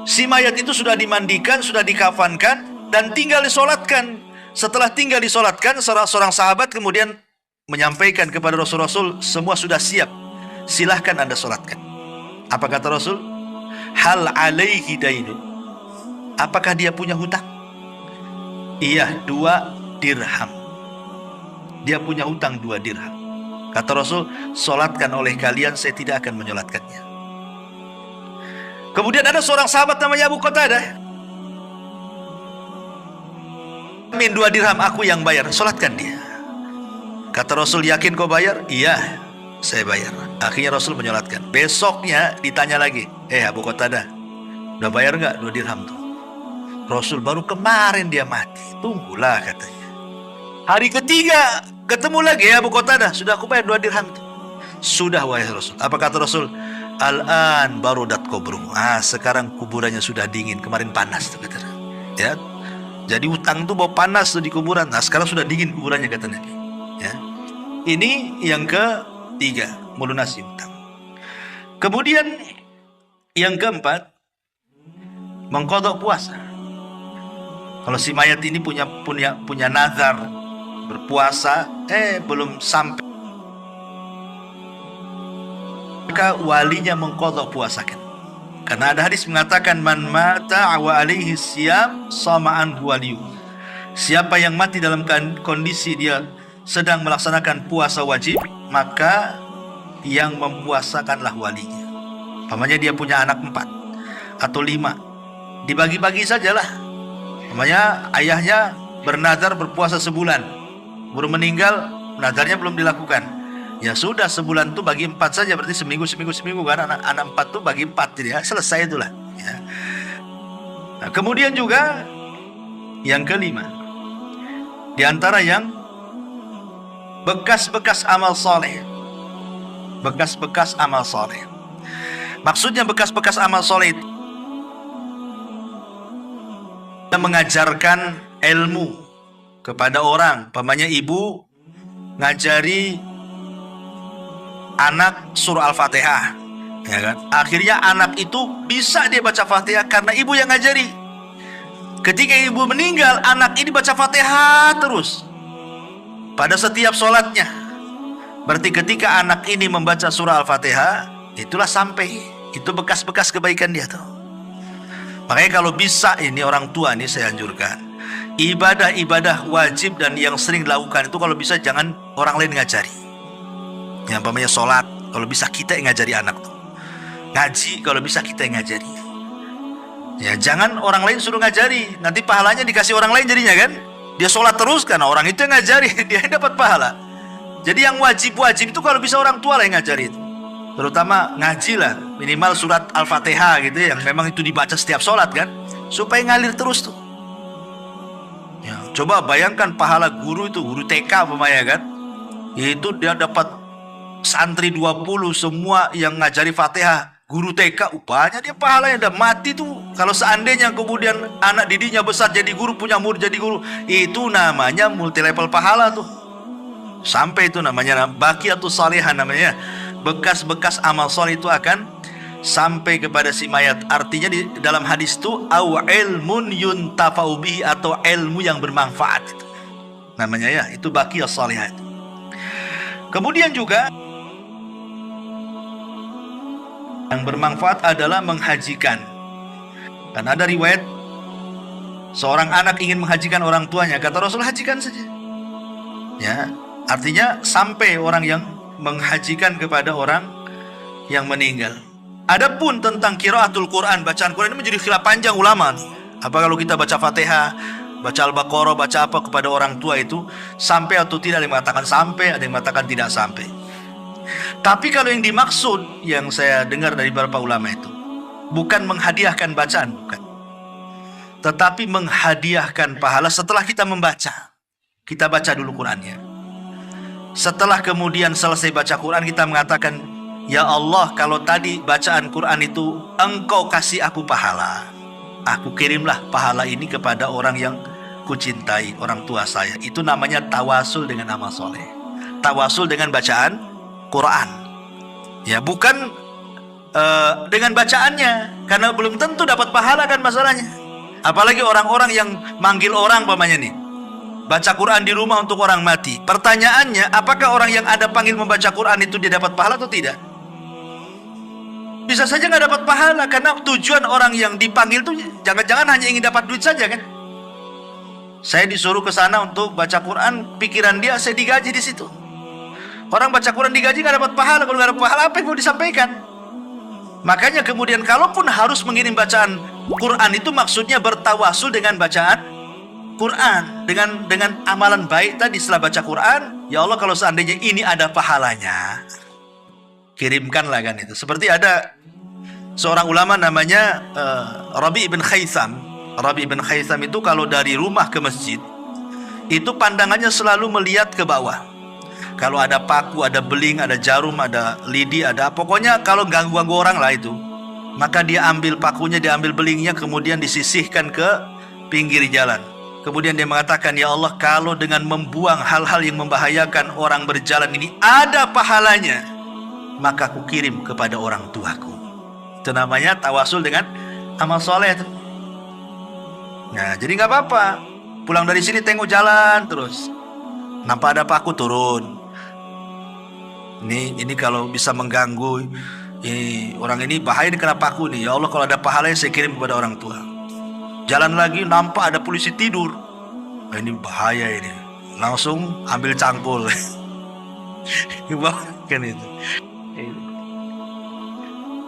Si mayat itu sudah dimandikan, sudah dikafankan, dan tinggal disolatkan. Setelah tinggal disolatkan, seorang sahabat kemudian menyampaikan kepada Rasul, semua sudah siap, silahkan Anda solatkan. Apa kata Rasul? Hal alaihi dainu. Apakah dia punya hutang? Iya, 2 dirham. Dia punya hutang 2 dirham. Kata Rasul, solatkan oleh kalian, saya tidak akan menyolatkannya. Kemudian ada seorang sahabat namanya Abu Qatadah. Min 2 dirham, aku yang bayar, solatkan dia. Kata Rasul, yakin kau bayar? Iya, saya bayar. Akhirnya Rasul menyolatkan. Besoknya ditanya lagi, Abu Qatadah, udah bayar nggak 2 dirham tuh? Rasul, baru kemarin dia mati. Tunggulah, katanya. Hari ketiga ketemu lagi, Abu Qatadah, sudah aku bayar 2 dirham tuh. Sudah, wahai Rasul. Apa kata Rasul? Al-an barudat kubruh. Sekarang kuburannya sudah dingin. Kemarin panas tuh, katanya. Ya, jadi hutang tuh bawa panas tuh di kuburan. Sekarang sudah dingin kuburannya, kata Nabi. Ya. Ini yang ketiga, melunasi hutang. Kemudian yang keempat, mengqadha puasa. Kalau si mayat ini punya nazar berpuasa, belum sampai, maka walinya mengqadha puasakan. Karena ada hadis mengatakan, man mata wa alaihi siyam sama'an waliyu. Siapa yang mati dalam kondisi dia sedang melaksanakan puasa wajib, maka yang mempuasakanlah walinya. Pamannya dia punya anak 4 atau 5, dibagi-bagi sajalah. Pamannya ayahnya bernazar berpuasa sebulan, baru meninggal, nazarnya belum dilakukan. Ya sudah, sebulan tuh bagi 4 saja, berarti seminggu kan, anak 4 tuh bagi 4, jadi ya selesai itulah. Ya. Nah, kemudian juga yang kelima, di antara yang bekas-bekas amal soleh. Bekas-bekas amal soleh. Maksudnya bekas-bekas amal soleh itu mengajarkan ilmu kepada orang. Pamannya ibu ngajari anak surah Al-Fatihah, ya kan? Akhirnya anak itu bisa dia baca Fatihah karena ibu yang ngajari. Ketika ibu meninggal, anak ini baca Fatihah terus pada setiap sholatnya. Berarti ketika anak ini membaca surah Al-Fatihah, itulah sampai. Itu bekas-bekas kebaikan dia tuh. Makanya kalau bisa, ini orang tua nih saya anjurkan, ibadah-ibadah wajib dan yang sering dilakukan itu kalau bisa jangan orang lain ngajari. Yang namanya sholat, kalau bisa kita yang ngajari anak tuh. Ngaji, kalau bisa kita yang ngajari. Ya, jangan orang lain suruh ngajari, nanti pahalanya dikasih orang lain jadinya kan. Dia sholat terus karena orang itu yang ngajari, dia dapat pahala. Jadi yang wajib-wajib itu kalau bisa orang tua lah yang ngajari itu. Terutama ngaji lah, minimal surat Al-Fatihah gitu ya, yang memang itu dibaca setiap sholat kan, supaya ngalir terus tuh. Ya, coba bayangkan pahala guru itu, guru TK pemaya kan, itu dia dapat santri 20 semua yang ngajari Fatihah, Guru TK upahnya dia pahalanya udah mati tuh. Kalau seandainya kemudian anak didiknya besar jadi guru, punya murid jadi guru, itu namanya multi level pahala tuh. Sampai itu namanya baqiyatus salihah namanya. Bekas-bekas amal soleh itu akan sampai kepada si mayat. Artinya di dalam hadis itu au ilmun yuntafa'u bihi, atau ilmu yang bermanfaat itu namanya ya, itu baqiyah salihah. Kemudian juga yang bermanfaat adalah menghajikan. Dan ada riwayat seorang anak ingin menghajikan orang tuanya, kata Rasul, hajikan saja. Ya, artinya sampai orang yang menghajikan kepada orang yang meninggal. Adapun tentang qiraatul Quran, bacaan Quran ini menjadi khilaf panjang ulama. Apa kalau kita baca Fatihah, baca Al-Baqarah, baca apa kepada orang tua itu sampai atau tidak? Ada yang mengatakan sampai, ada yang mengatakan tidak sampai. Tapi kalau yang dimaksud yang saya dengar dari beberapa ulama itu bukan menghadiahkan bacaan, bukan. Tetapi menghadiahkan pahala setelah kita membaca. Kita baca dulu Qurannya. Setelah kemudian selesai baca Quran, kita mengatakan, ya Allah, kalau tadi bacaan Quran itu Engkau kasih aku pahala, aku kirimlah pahala ini kepada orang yang kucintai, orang tua saya. Itu namanya tawasul dengan amal soleh. Tawasul dengan bacaan Quran. Ya, bukan dengan bacaannya, karena belum tentu dapat pahala kan masalahnya. Apalagi orang-orang yang manggil orang pamannya nih, baca Quran di rumah untuk orang mati. Pertanyaannya, apakah orang yang ada panggil membaca Quran itu dia dapat pahala atau tidak? Bisa saja nggak dapat pahala, karena tujuan orang yang dipanggil tuh jangan-jangan hanya ingin dapat duit saja kan? Saya disuruh ke sana untuk baca Quran, pikiran dia saya digaji di situ. Orang baca Quran digaji nggak dapat pahala, kalau nggak dapat pahala apa yang mau disampaikan? Makanya kemudian kalaupun harus mengirim bacaan Quran itu maksudnya bertawasul dengan bacaan Quran, dengan amalan baik tadi setelah baca Quran. Ya Allah, kalau seandainya ini ada pahalanya, kirimkanlah kan itu. Seperti ada seorang ulama namanya Rabi' bin Khaitham. Rabi' bin Khaitham itu kalau dari rumah ke masjid itu pandangannya selalu melihat ke bawah. Kalau ada paku, ada beling, ada jarum, ada lidi, ada pokoknya kalau ganggu-ganggu orang lah itu, maka dia ambil pakunya, dia ambil belingnya, kemudian disisihkan ke pinggir jalan. Kemudian dia mengatakan, ya Allah, kalau dengan membuang hal-hal yang membahayakan orang berjalan ini ada pahalanya, maka aku kirim kepada orang tuaku. Itu namanya tawasul dengan amal soleh. Nah, jadi nggak apa-apa. Pulang dari sini tengok jalan terus, nampak ada paku, turun. Ini kalau bisa mengganggu orang ini bahaya, ini kena paku nih. Ya Allah, kalau ada pahalanya saya kirim kepada orang tua. Jalan lagi nampak ada polisi tidur. Nah, ini bahaya ini. Langsung ambil cangkul. Kan itu.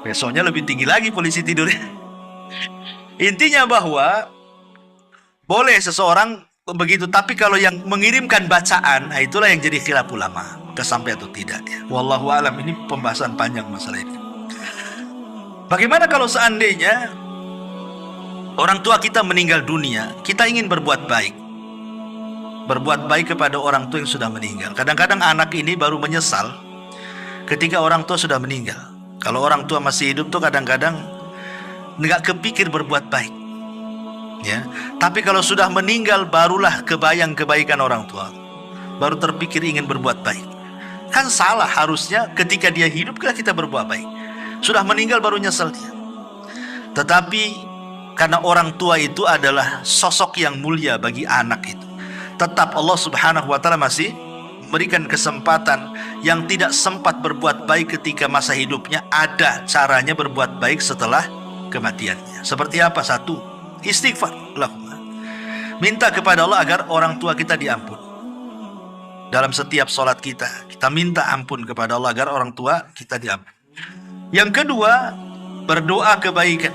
Besoknya lebih tinggi lagi polisi tidurnya. Intinya bahwa boleh seseorang begitu, tapi kalau yang mengirimkan bacaan, nah itulah yang jadi khilaf ulama, kesampai atau tidak ya. Wallahu alam, ini pembahasan panjang masalah ini. Bagaimana kalau seandainya orang tua kita meninggal dunia, kita ingin berbuat baik. Berbuat baik kepada orang tua yang sudah meninggal. Kadang-kadang anak ini baru menyesal ketika orang tua sudah meninggal. Kalau orang tua masih hidup tuh kadang-kadang nggak kepikir berbuat baik. Ya, tapi kalau sudah meninggal barulah kebayang kebaikan orang tua, baru terpikir ingin berbuat baik. Kan salah, harusnya ketika dia hidup kita berbuat baik. Sudah meninggal baru nyesel dia. Tetapi karena orang tua itu adalah sosok yang mulia bagi anak itu, tetap Allah Subhanahu wa taala masih memberikan kesempatan yang tidak sempat berbuat baik ketika masa hidupnya, ada caranya berbuat baik setelah kematiannya. Seperti apa? Satu, istighfar, minta kepada Allah agar orang tua kita diampun. Dalam setiap sholat kita minta ampun kepada Allah agar orang tua kita diampun. Yang kedua, berdoa kebaikan.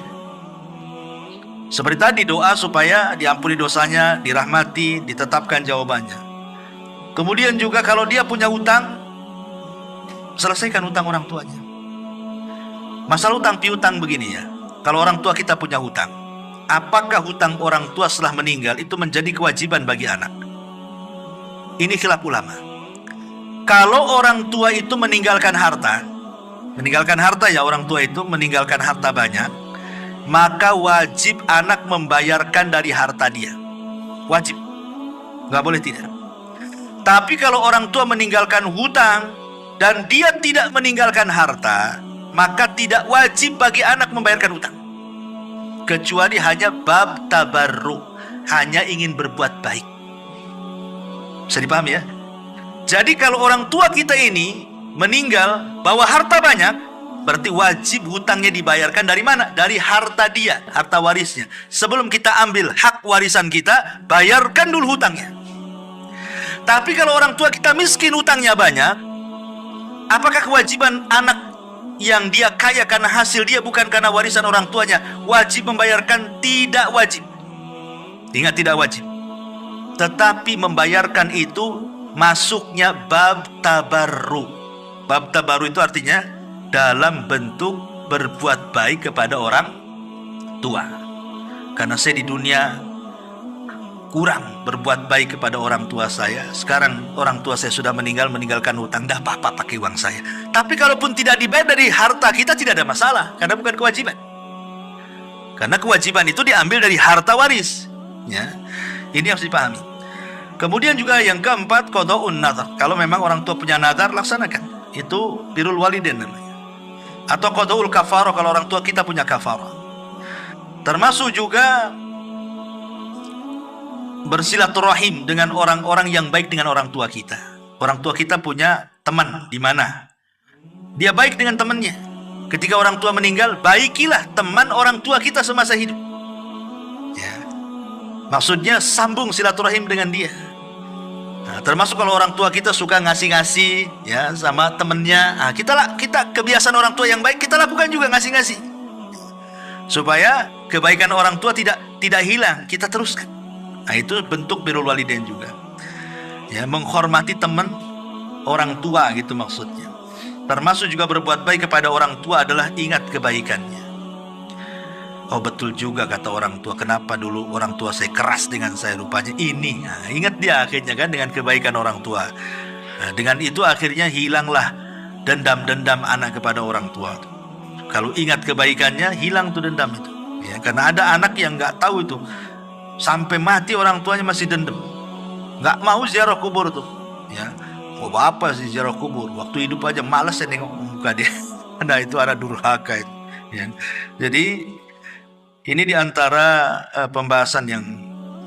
Seperti tadi, doa supaya diampuni dosanya, dirahmati, ditetapkan jawabannya. Kemudian juga kalau dia punya hutang, selesaikan hutang orang tuanya. Masalah hutang piutang begini ya, kalau orang tua kita punya hutang, apakah hutang orang tua setelah meninggal itu menjadi kewajiban bagi anak? Ini khilaf ulama. Kalau orang tua itu meninggalkan harta, meninggalkan harta ya, orang tua itu meninggalkan harta banyak, maka wajib anak membayarkan dari harta dia. Wajib, nggak boleh tidak. Tapi kalau orang tua meninggalkan hutang dan dia tidak meninggalkan harta, maka tidak wajib bagi anak membayarkan hutang. Kecuali hanya bab tabarruk, hanya ingin berbuat baik. Bisa dipahami ya? Jadi kalau orang tua kita ini meninggal bawa harta banyak, berarti wajib hutangnya dibayarkan dari mana? Dari harta dia, harta warisnya. Sebelum kita ambil hak warisan kita, bayarkan dulu hutangnya. Tapi kalau orang tua kita miskin, hutangnya banyak, apakah kewajiban anak yang dia kaya karena hasil dia bukan karena warisan orang tuanya wajib membayarkan? Tidak wajib. Ingat, tidak wajib. Tetapi membayarkan itu masuknya bab tabarruk. Bab tabarruk itu artinya dalam bentuk berbuat baik kepada orang tua. Karena saya di dunia kurang berbuat baik kepada orang tua saya. Sekarang orang tua saya sudah meninggalkan hutang, dah apa-apa pakai uang saya. Tapi kalaupun tidak dibayar dari harta kita, tidak ada masalah, karena bukan kewajiban. Karena kewajiban itu diambil dari harta waris ya. Ini harus dipahami. Kemudian juga yang keempat, qada'un nadhar. Kalau memang orang tua punya nadhar, laksanakan. Itu birrul walidain namanya. Atau qada'ul kafarah kalau orang tua kita punya kafarah. Termasuk juga bersilaturahim dengan orang-orang yang baik dengan orang tua kita. Orang tua kita punya teman di mana dia baik dengan temannya. Ketika orang tua meninggal, baikilah teman orang tua kita semasa hidup ya. Maksudnya sambung silaturahim dengan dia. Nah, termasuk kalau orang tua kita suka ngasih-ngasih ya sama temennya, nah, kita kebiasaan orang tua yang baik kita lakukan juga, ngasih-ngasih, supaya kebaikan orang tua tidak hilang, kita teruskan. Nah, itu bentuk birrul walidain juga ya, menghormati teman orang tua gitu maksudnya. Termasuk juga berbuat baik kepada orang tua adalah ingat kebaikannya. Oh betul juga kata orang tua, kenapa dulu orang tua saya keras dengan saya, rupanya ini. Nah, ingat dia akhirnya kan dengan kebaikan orang tua. Nah, dengan itu akhirnya hilanglah dendam-dendam anak kepada orang tua. Kalau ingat kebaikannya, hilang tuh dendam itu ya. Karena ada anak yang nggak tahu itu, sampai mati orang tuanya masih dendam, nggak mau ziarah kubur tuh ya. Mau apa sih ziarah kubur, waktu hidup aja malas saya nengok muka dia. Nah itu ada durhaka itu ya. Jadi ini diantara pembahasan yang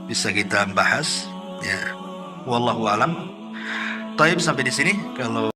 bisa kita bahas ya. Wallahu alam. Taib, sampai di sini. Kalau